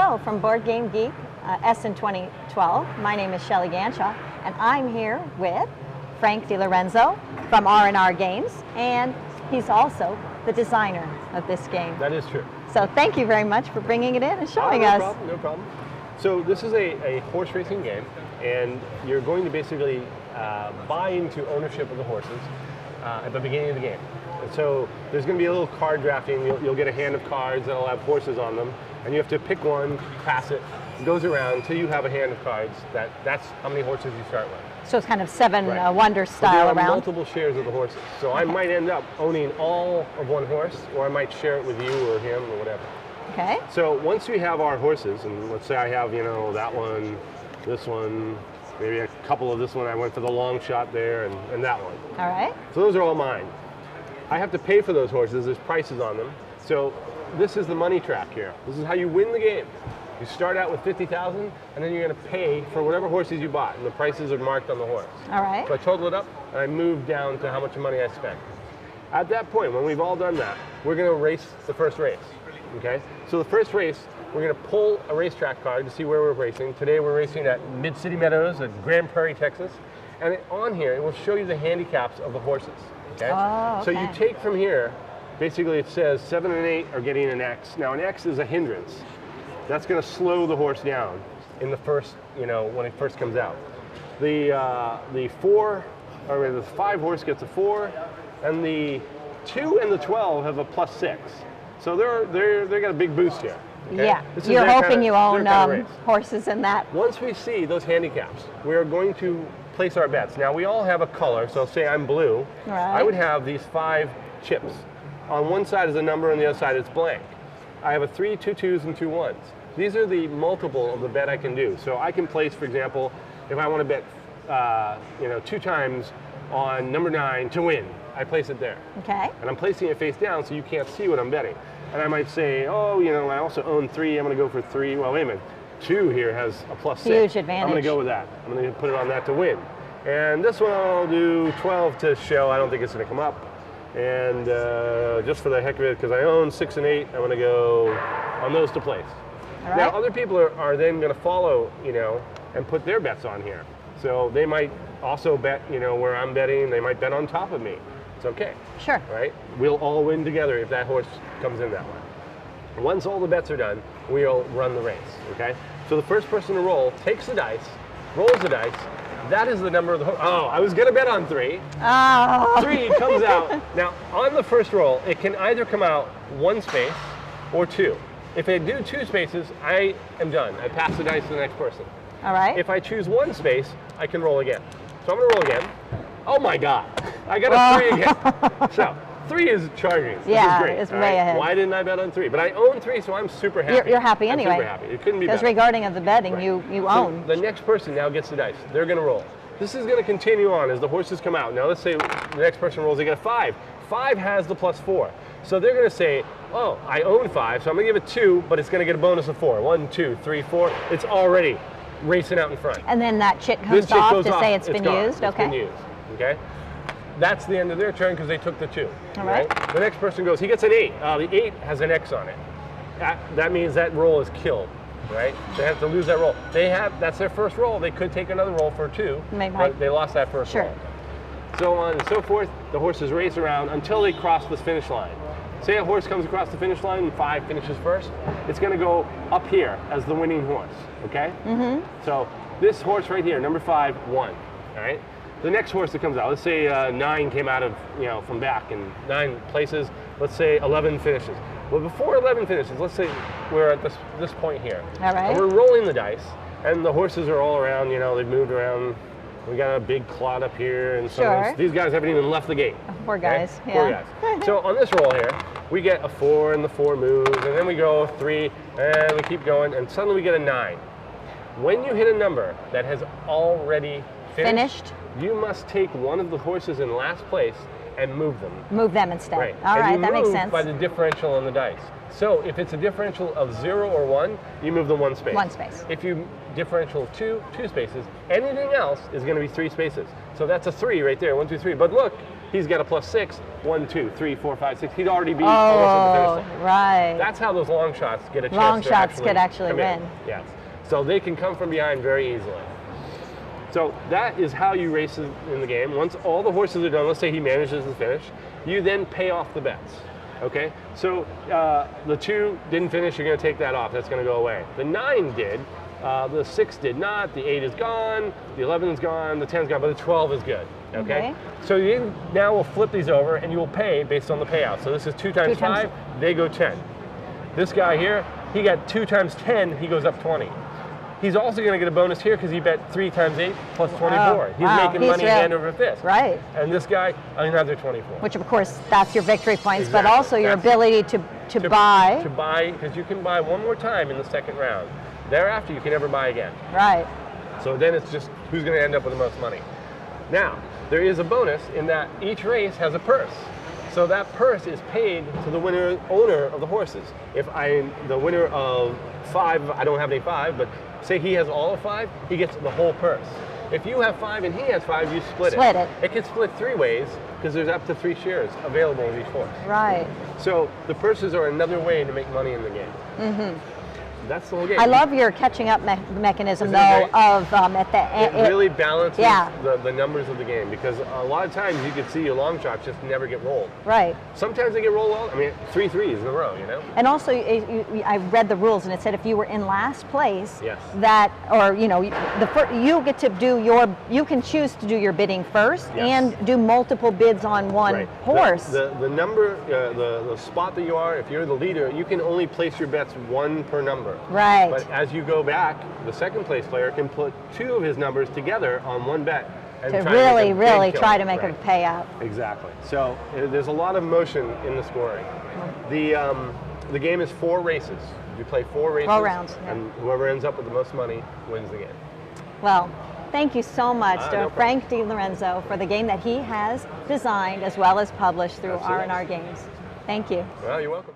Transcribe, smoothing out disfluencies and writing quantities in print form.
Hello from Board Game Geek, Essen 2012. My name is Shelley Ganshaw, and I'm here with Frank DiLorenzo from R&R Games, and he's also the designer of this game. That is true. So thank you very much for bringing it in and showing no us. Problem, no problem. So this is a horse racing game, and you're going to basically buy into ownership of the horses at the beginning of the game. And so there's going to be a little card drafting. You'll get a hand of cards that'll have horses on them, and you have to pick one, pass it. It goes around until you have a hand of cards. That's how many horses you start with. So it's kind of seven Right. wonder style there are around. multiple shares of the horses. So I might end up owning all of one horse, or I might share it with you or him or whatever. Okay. So once we have our horses, and let's say I have, that one, this one, maybe a couple of this one, I went for the long shot there, and that one. All right. So those are all mine. I have to pay for those horses, there's prices on them. So this is the money track here. This is how you win the game. You start out with 50,000, and then you're going to pay for whatever horses you bought, and the prices are marked on the horse. All right. So I total it up, and I move down to how much money I spent. At that point, when we've all done that, we're going to race the first race. Okay? So the first race, we're going to pull a racetrack card to see where we're racing. Today we're racing at Mid-City Meadows at Grand Prairie, Texas. And on here, it will show you the handicaps of the horses. Okay? Oh, okay. So you take from here, basically it says 7 and 8 are getting an X. Now an X is a hindrance. That's going to slow the horse down in the first, when it first comes out. The 5 horse gets a 4, and the 2 and the 12 have a +6. So they got a big boost here. Okay? Yeah, This is you're their hoping you own race. horses in that. Once we see those handicaps, we are going to place our bets. Now we all have a color, so say I'm blue. Right. I would have these 5 chips. On one side is a number, on the other side it's blank. I have a 3, 2 2s, and 2 1s. These are the multiple of the bet I can do. So I can place, for example, if I want to bet 2 times on number 9 to win, I place it there. Okay. And I'm placing it face down so you can't see what I'm betting. And I might say, I also own 3, I'm going to go for 3. Well, wait a minute, 2 here has a +6. Huge advantage. I'm going to go with that. I'm going to put it on that to win. And this one I'll do 12 to show. I don't think it's going to come up. And just for the heck of it, because I own 6 and 8, I'm going to go on those to place. All right. Now other people are then going to follow, and put their bets on here. So they might also bet, where I'm betting. They might bet on top of me. It's okay. Sure. Right? We'll all win together if that horse comes in that way. Once all the bets are done, we'll run the race. Okay? So the first person to roll takes the dice, rolls the dice. That is the number of the horse. Oh, I was going to bet on 3. Oh. 3 comes out. Now, on the first roll, it can either come out 1 space or 2. If I do 2 spaces, I am done. I pass the dice to the next person. All right. If I choose 1 space, I can roll again. So I'm going to roll again. Oh my God, I got a 3 again. So 3 is charging. Yeah, this is great. it's All way right? ahead. Why didn't I bet on 3? But I own 3, so I'm super happy. You're happy anyway. I'm super happy. It couldn't be Because better. regarding of the betting, Right. you So own. the next person now gets the dice. They're going to roll. This is going to continue on as the horses come out. Now let's say the next person rolls, they get a 5. 5 has the +4. So they're going to say, oh, I own 5, so I'm going to give it 2, but it's going to get a bonus of 4. 1, 2, 3, 4. It's already racing out in front. And then that chit This comes chit off goes to off. say it's been gone. used. It's Okay. been used. Okay. That's the end of their turn because they took the 2. All right. The next person goes. He gets an 8. The 8 has an X on it. That means that roll is killed. Right. They have to lose that roll. That's their first roll. They could take another roll for 2. But they lost that first roll. So on and so forth. The horses race around until they cross the finish line. Say a horse comes across the finish line and 5 finishes first. It's going to go up here as the winning horse. Okay. Mm-hmm. So this horse right here, number 5, won. All right. The next horse that comes out, let's say 9 came out of, from back and 9 places. Let's say 11 finishes. Well, before 11 finishes, let's say we're at this point here. All right. And we're rolling the dice, and the horses are all around, they've moved around. We got a big clot up here, and so these guys haven't even left the gate. Poor guys. Okay? Yeah. Poor guys. So on this roll here, we get a 4, and the 4 moves, and then we go 3, and we keep going, and suddenly we get a 9. When you hit a number that has already finished, you must take one of the horses in last place and move them. Move them instead. Right. All right, that makes move sense. by the differential on the dice. So if it's a differential of 0 or 1, you move them 1 space. 1 space. If you differential of 2, 2 spaces. Anything else is going to be 3 spaces. So that's a 3 right there, 1, 2, 3. But look, he's got a +6, 1, 2, 3, 4, 5, 6. He'd already be almost at the finish line. Right. That's how those long shots get a chance long to shots could actually come win. in. Yes. So they can come from behind very easily. So that is how you race in the game. Once all the horses are done, let's say he manages to finish, you then pay off the bets. Okay? So the 2 didn't finish, you're going to take that off. That's going to go away. The 9 did. The 6 did not. The 8 is gone. The 11 is gone. The 10 is gone. But the 12 is good. Okay? So you now will flip these over, and you will pay based on the payout. So this is 2 times 5. They go 10. This guy here, he got 2 times 10. He goes up 20. He's also going to get a bonus here because he bet 3 times 8 plus 24. He's making money hand over fist. Right. And this guy, another 24. Which, of course, that's your victory points, but also your ability to buy. To buy, because you can buy one more time in the second round. Thereafter, you can never buy again. Right. So then it's just who's going to end up with the most money. Now, there is a bonus in that each race has a purse. So that purse is paid to the owner of the horses. If I'm the winner of 5, I don't have any 5, but say he has all of 5, he gets the whole purse. If you have 5 and he has 5, you split it. It can split 3 ways because there's up to 3 shares available in each horse. Right. So the purses are another way to make money in the game. Mm-hmm. That's the whole game. I love your catching up mechanism, though, of at the end. It really balances the numbers of the game, because a lot of times you can see your long shots just never get rolled. Right. Sometimes they get rolled well. I mean, 3 threes in a row, you know? And also, I read the rules, and it said if you were in last place, yes, that, or, you know, you get to do you can choose to do your bidding first, yes, and do multiple bids on one horse. The number, the spot that you are, if you're the leader, you can only place your bets 1 per number. Right. But as you go back, the second place player can put 2 of his numbers together on 1 bet. And to really try to make a payout. Exactly. So there's a lot of motion in the scoring. The game is 4 races. You play 4 races. 4 rounds. And whoever ends up with the most money wins the game. Well, thank you so much to no Frank DiLorenzo for the game that he has designed as well as published through R&R Games. Thank you. Well, you're welcome.